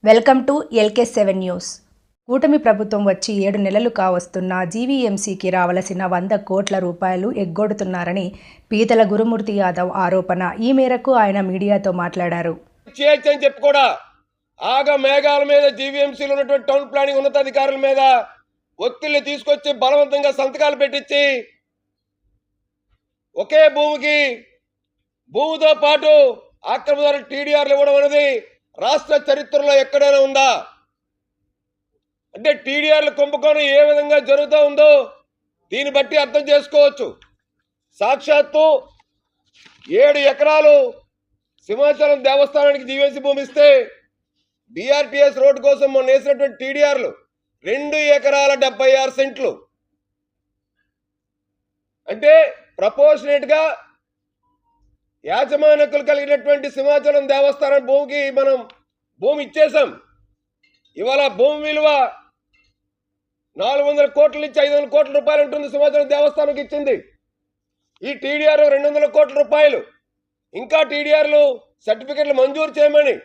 Welcome to LK7 news. కూటమి ప్రభుత్వం వచ్చి 7 నెలలు కావస్తున్నా జీవీఎంసీకి రావలసిన 100 కోట్ల రూపాయలు ఎగ్గొడుతున్నారని పీతల గురుమూర్తి యాదవ్ ఆరోపణ. ఈ మేరకు ఆయన మీడియాతో మాట్లాడారు. చేయొచ్చని చెప్పి కూడా ఆగ మేఘాల మీద జీవీఎంసీలో ఉన్నటువంటి టౌన్ ప్లానింగ్ ఉన్నతాధికారుల మీద ఒత్తిళ్లు తీసుకొచ్చి బలవంతంగా సంతకాలు పెట్టించి ఒకే భూమితో పాటు ఆక్రమణ టీడీఆర్లు ఇవ్వడం అనేది రాష్ట్ర చరిత్రలో ఎక్కడైనా ఉందా? అంటే టీడీఆర్ల కుంభకోణం ఏ విధంగా జరుగుతూ ఉందో దీన్ని బట్టి అర్థం చేసుకోవచ్చు. సాక్షాత్తు 7 ఎకరాలు సింహాచలం దేవస్థానానికి జీవీఎంసీ భూమి ఇస్తే బీఆర్టీఎస్ రోడ్డు కోసం మొన్న వేసినటువంటి టీడీఆర్లు 2 ఎకరాల 76 సెంట్లు. అంటే ప్రపోర్షనేట్గా యాజమాన్యకులు కలిగినటువంటి సింహాచలం దేవస్థానం భూమికి మనం భూమి ఇచ్చేసాం. ఇవాళ భూమి విలువ 400 కోట్ల నుంచి 500 కోట్ల రూపాయలు ఉంటుంది. సింహాచలం దేవస్థానంకి ఇచ్చింది. ఈ టీడీఆర్ 200 కోట్ల రూపాయలు. ఇంకా టీడీఆర్లు సర్టిఫికెట్లు మంజూరు చేయమని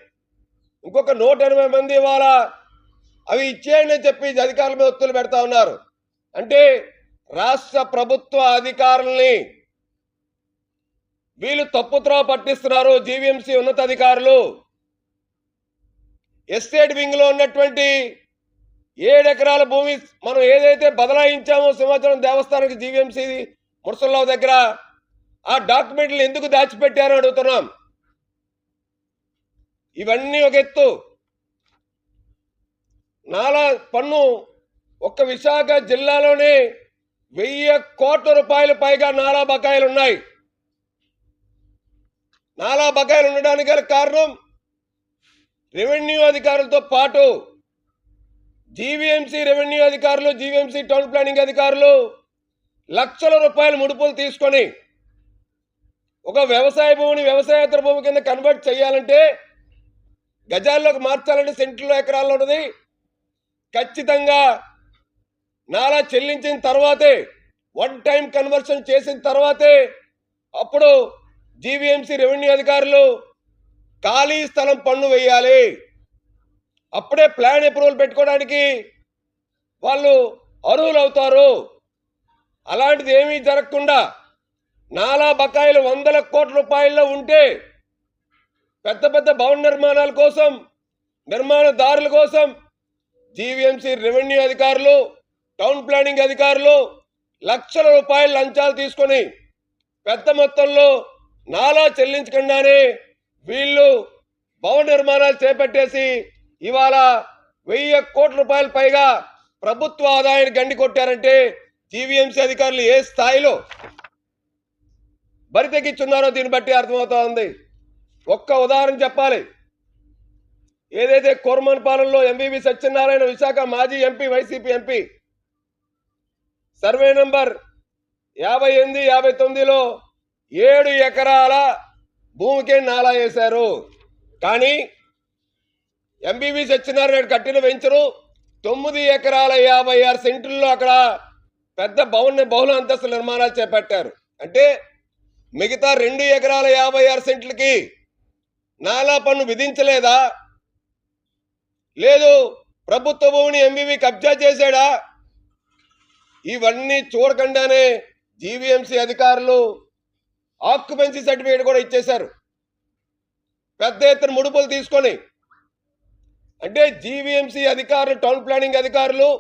ఇంకొక 180 మంది ఇవాళ అవి ఇచ్చేయండి అని చెప్పి అధికారుల మీద ఒత్తులు పెడతా ఉన్నారు. అంటే రాష్ట్ర ప్రభుత్వ అధికారుల్ని వీళ్ళు తప్పుత్రోవ పట్టిస్తున్నారు. జీవీఎంసీ ఉన్నతాధికారులు ఎస్టేట్ వింగ్ లో ఉన్నటువంటి 7 ఎకరాల భూమి మనం ఏదైతే బదలాయించామో సింహాచలం దేవస్థానానికి జీవీఎంసీ మురసల్లావు దగ్గర ఆ డాక్యుమెంట్లు ఎందుకు దాచిపెట్టారని అడుగుతున్నాం. ఇవన్నీ ఒక ఎత్తు. నాలా పన్ను ఒక్క విశాఖ జిల్లాలోనే 1000 కోట్ల రూపాయలు పైగా నాలా బకాయిలు ఉన్నాయి. నాలా బకాయిలు ఉండడానికి గల కారణం రెవెన్యూ అధికారులతో పాటు జీవీఎంసీ రెవెన్యూ అధికారులు, జీవీఎంసీ టౌన్ ప్లానింగ్ అధికారులు లక్షల రూపాయలు ముడుపులు తీసుకొని ఒక వ్యవసాయ భూమిని వ్యవసాయేతర భూమి కింద కన్వర్ట్ చేయాలంటే, గజాల్లోకి మార్చాలంటే సెంట్లో ఎకరాల్లో ఉన్నది ఖచ్చితంగా నాలా చెల్లించిన తర్వాతే, 1 టైం కన్వర్షన్ చేసిన తర్వాతే అప్పుడు జీవీఎంసీ రెవెన్యూ అధికారులు ఖాళీ స్థలం పన్ను వేయాలి. అప్పుడే ప్లాన్ అప్రూవల్ పెట్టుకోవడానికి వాళ్ళు అర్హులు అవుతారు. అలాంటిది ఏమీ జరగకుండా నాలా బకాయిలు 100 కోట్ల రూపాయల్లో ఉంటే పెద్ద పెద్ద భవన నిర్మాణాల కోసం, నిర్మాణదారుల కోసం జీవీఎంసీ రెవెన్యూ అధికారులు, టౌన్ ప్లానింగ్ అధికారులు లక్షల రూపాయలు లంచాలు తీసుకొని పెద్ద మొత్తంలో నాలా చెల్లించకుండానే వీళ్ళు భవన నిర్మాణాలు చేపట్టేసి ఇవాళ 1000 కోట్ల రూపాయల పైగా ప్రభుత్వ ఆదాయాన్ని గండి కొట్టారంటే జీవీఎంసీ అధికారులు ఏ స్థాయిలో బరితెగించున్నారో దీన్ని బట్టి అర్థమవుతా ఉంది. ఒక్క ఉదాహరణ చెప్పాలి. ఏదైతే కోరమన్పాలెంలో ఎంవీవి సత్యనారాయణ విశాఖ మాజీ MP, YCP MP, survey number 58, 59లో 7 ఎకరాల భూమికే నాలా వేశారు. కానీ ఎంబీవి సత్యనారాయణ కట్టిన వెంచరు 9 ఎకరాల 56 సెంట్లలో అక్కడ పెద్ద బహుళ అంతస్తుల నిర్మాణాలు చేపట్టారు. అంటే మిగతా 2 ఎకరాల 56 సెంట్లకి నాలా పన్ను విధించలేదా? లేదు ప్రభుత్వ భూమిని ఎంబీవి కబ్జా చేశాడా? ఇవన్నీ చూడకుండానే జీవీఎంసీ అధికారులు ఆక్యుపెన్సీ సర్టిఫికేట్ కూడా ఇచ్చేశారు పెద్ద ఎత్తున ముడుపులు తీసుకొని. అంటే జీవీఎంసీ అధికారులు, టౌన్ ప్లానింగ్ అధికారులు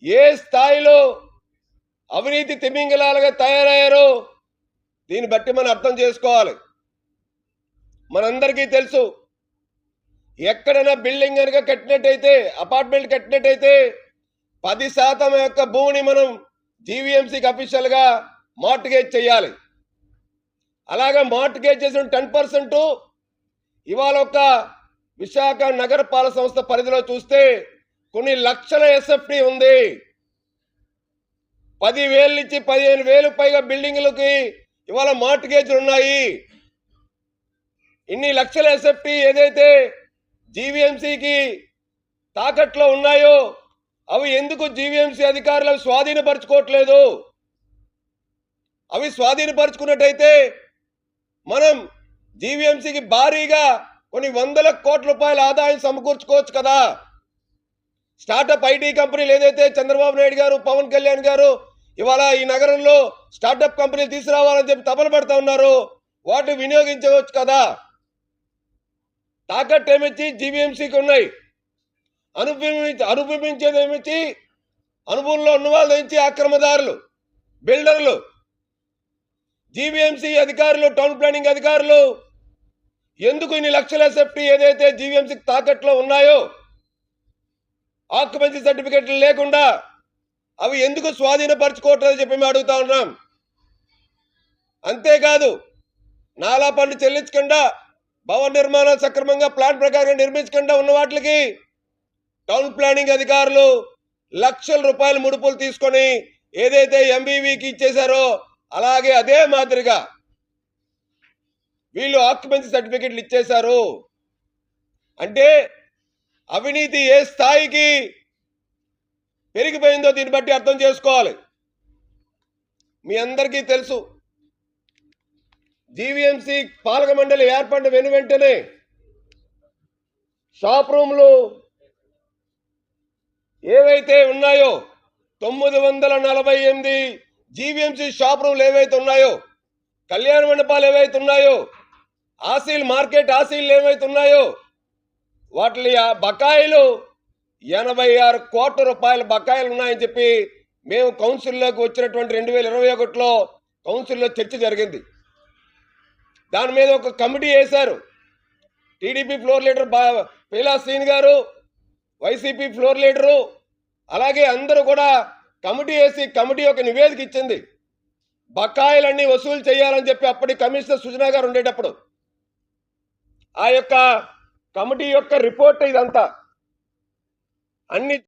ఏ స్థాయిలో అవినీతి తిమింగలాలుగా తయారయ్యారో దీన్ని బట్టి మనం అర్థం చేసుకోవాలి. మనందరికీ తెలుసు, ఎక్కడైనా బిల్డింగ్ కనుక కట్టినట్టయితే, అపార్ట్మెంట్ కట్టినట్టయితే 10% యొక్క భూమిని మనం జీవీఎంసీకి అఫీషియల్గా మార్టిగేజ్ చేయాలి. అలాగే మార్టిగేజ్ చేసిన 10% ఇవాళ ఒక విశాఖ నగరపాలక సంస్థ పరిధిలో చూస్తే కొన్ని లక్షల ఎస్ఎఫ్టీ ఉంది. 10,000 నుంచి 15,000 పైగా బిల్డింగ్లకి ఇవాళ మార్టిగేజ్లు ఉన్నాయి. ఇన్ని లక్షల ఎస్ఎఫ్టీ ఏదైతే జీవీఎంసీకి తాకట్లో ఉన్నాయో అవి ఎందుకు జీవీఎంసీ అధికారులు స్వాధీనపరచుకోవట్లేదు? అవి స్వాధీనపరచుకున్నట్టయితే మనం జీవీఎంసీకి భారీగా కొన్ని వందల కోట్ల రూపాయల ఆదాయం సమకూర్చుకోవచ్చు కదా. స్టార్టప్ ఐటీ కంపెనీలు ఏదైతే చంద్రబాబు నాయుడు గారు, పవన్ కళ్యాణ్ గారు ఇవాళ ఈ నగరంలో స్టార్టప్ కంపెనీలు తీసుకురావాలని చెప్పి తపన పడతా ఉన్నారు, వాటిని వినియోగించవచ్చు కదా. తాకట్టు ఏమిచ్చి జీవీఎంసీకి ఉన్నాయి, అనుభవించేది ఏమిచ్చి అనుభవంలో ఉన్న వాళ్ళు నుంచి అక్రమదారులు, బిల్డర్లు, జీవీఎంసీ అధికారులు, టౌన్ ప్లానింగ్ అధికారులు ఎందుకు ఇన్ని లక్షల సేఫ్టీ ఏదైతే జీవీఎంసీకి తాకట్లో ఉన్నాయో ఆక్యుపెన్సీ సర్టిఫికెట్లు లేకుండా అవి ఎందుకు స్వాధీనపరచుకోవట్లేదని చెప్పి మేము అడుగుతా ఉన్నాం. అంతేకాదు నాలా పన్ను చెల్లించకుండా, భవన నిర్మాణాలు సక్రమంగా ప్లాన్ ప్రకారం నిర్మించకుండా ఉన్న వాటికి టౌన్ ప్లానింగ్ అధికారులు లక్షల రూపాయల ముడుపులు తీసుకొని ఏదైతే ఎంబీవీకి ఇచ్చేశారో అలాగే అదే మాదిరిగా వీళ్ళు ఆక్యుపెన్సీ సర్టిఫికెట్లు ఇచ్చేశారు. అంటే అవినీతి ఏ స్థాయికి పెరిగిపోయిందో దీన్ని బట్టి అర్థం చేసుకోవాలి. మీ అందరికీ తెలుసు, జీవీఎంసీ పాలక మండలి ఏర్పడిన వెంటనే షాప్ రూమ్లు ఏవైతే ఉన్నాయో 948 జీవీఎంసీ షాప్ రూమ్లు ఏవైతే ఉన్నాయో, కళ్యాణ మండపాలు ఏవైతే ఉన్నాయో, ఆసీల్ మార్కెట్ ఆసీలు ఏవైతే ఉన్నాయో వాటి బకాయిలు 86 కోట్ల రూపాయల బకాయిలు ఉన్నాయని చెప్పి మేము కౌన్సిల్లోకి వచ్చినటువంటి 2021లో కౌన్సిల్లో చర్చ జరిగింది. దాని మీద ఒక కమిటీ వేశారు. TDP floor leader Peela Srini గారు, వైసీపీ ఫ్లోర్ లీడరు, అలాగే అందరూ కూడా కమిటీ వేసి కమిటీ ఒక నివేదిక ఇచ్చింది. బకాయిలన్నీ వసూలు చేయాలని చెప్పి అప్పటి కమిషనర్ సుజనా గారు ఉండేటప్పుడు ఆ యొక్క కమిటీ యొక్క రిపోర్ట్ ఇదంతా అన్ని